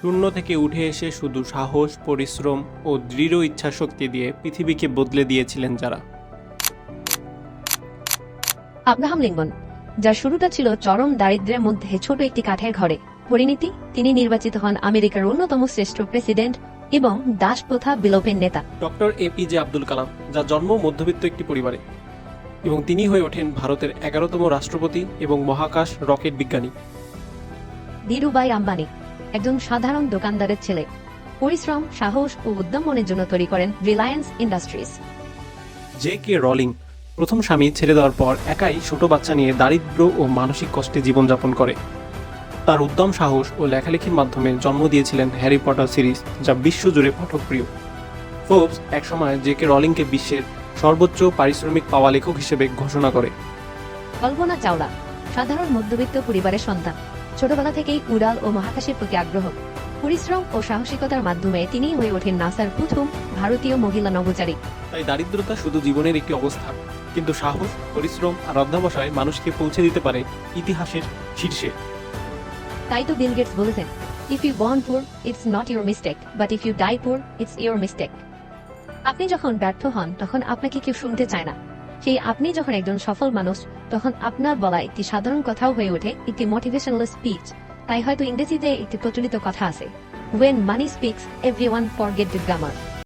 শূন্য থেকে উঠে এসে শুধু সাহস, পরিশ্রম ও দৃঢ় ইচ্ছাশক্তি দিয়ে পৃথিবীকে বদলে দিয়েছিলেন যারা। আব্রাহাম লিঙ্কন, যার শুরুটা ছিল চরম দারিদ্র্যের মধ্যে ছোট একটি কাঠের ঘরে। পরিণতি, তিনি নির্বাচিত হন আমেরিকার অন্যতম শ্রেষ্ঠ প্রেসিডেন্ট এবং দাসপ্রথা বিলোপের নেতা। ডক্টর এপিজে আব্দুল কালাম, যার জন্ম মধ্যবিত্ত একটি পরিবারে, এবং তিনি হয়ে ওঠেন ভারতের 11তম রাষ্ট্রপতি এবং মহাকাশ রকেট বিজ্ঞানী। ধীরুভাই আম্বানি, একজন সাধারণ দোকানদারের ছেলে, পরিশ্রম, সাহস ও উদ্যমনের জন্য তৈরি করেন Reliance industries. J K rolling, প্রথম স্বামী ছেড়ে দেওয়ার পর একাই ছোট বাচ্চা নিয়ে দারিদ্র্য ও মানসিক কষ্টে জীবনযাপন করে। তার উদ্যম, সাহস ও লেখালেখির মাধ্যমে জন্ম দিয়েছিলেন হ্যারি পটার সিরিজ, যা বিশ্বজুড়ে পাঠকপ্রিয়। ফোর্বস একসময় জে কে রলিংকে বিশ্বের সর্বোচ্চ পারিশ্রমিক পাওয়া লেখক হিসেবে ঘোষণা করে। কল্পনা চাওলা, সাধারণ মধ্যবিত্ত পরিবারের সন্তান, ছোটবেলা থেকেই উড়াল ও মহাকাশের প্রতি আগ্রহ। পরিশ্রম ও সাহসিকতার মাধ্যমে তিনি হয়ে ওঠেন নাসার প্রথম ভারতীয় মহিলা নভোচারী। তাই দারিদ্রতা শুধু জীবনের একটি অবস্থা, কিন্তু সাহস, পরিশ্রম আর অধ্যবসায় মানুষকে পৌঁছে দিতে পারে ইতিহাসের শীর্ষে। তাই তো বিল গেটস বলেছেন, if you born poor it's not your mistake, but if you die poor it's your mistake. আপনি যখন ব্যর্থ হন তখন আপনাকে কেউ শুনতে চায় না। সেই আপনি যখন একজন সফল মানুষ, তখন আপনার বলা একটি সাধারণ কথাও হয়ে ওঠে একটি মোটিভেশনাল স্পিচ। তাই হয়তো ইংরেজিতে একটি প্রচলিত কথা আছে, When money speaks, everyone forget the grammar.